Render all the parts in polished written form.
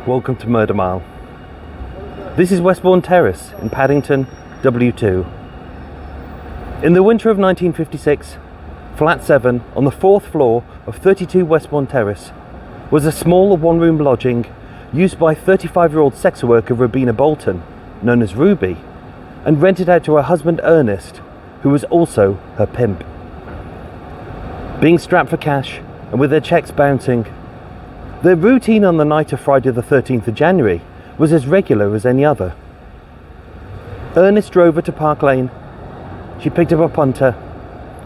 welcome to Murder Mile. This is Westbourne Terrace in Paddington, W2. In the winter of 1956, Flat 7 on the 4th floor of 32 Westbourne Terrace was a small one-room lodging used by 35-year-old sex worker Robina Bolton, known as Ruby, and rented out to her husband Ernest, who was also her pimp. Being strapped for cash and with their cheques bouncing, their routine on the night of Friday the 13th of January was as regular as any other. Ernest drove her to Park Lane. She picked up a punter.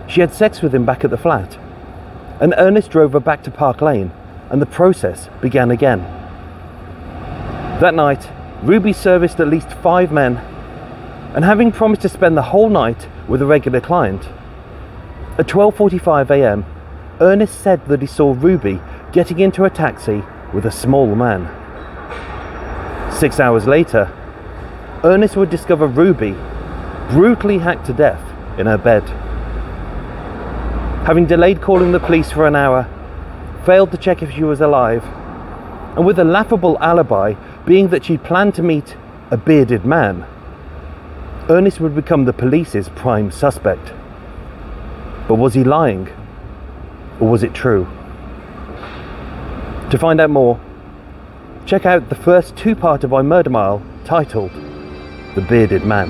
She had sex with him back at the flat. And Ernest drove her back to Park Lane, and the process began again. That night, Ruby serviced at least 5 men, and having promised to spend the whole night with a regular client, at 12:45 a.m, Ernest said that he saw Ruby getting into a taxi with a small man. 6 hours later, Ernest would discover Ruby brutally hacked to death in her bed. Having delayed calling the police for an hour, failed to check if she was alive, and with a laughable alibi being that she planned to meet a bearded man, Ernest would become the police's prime suspect. But was he lying? Or was it true? To find out more, check out the first 2-parter by Murder Mile titled The Bearded Man.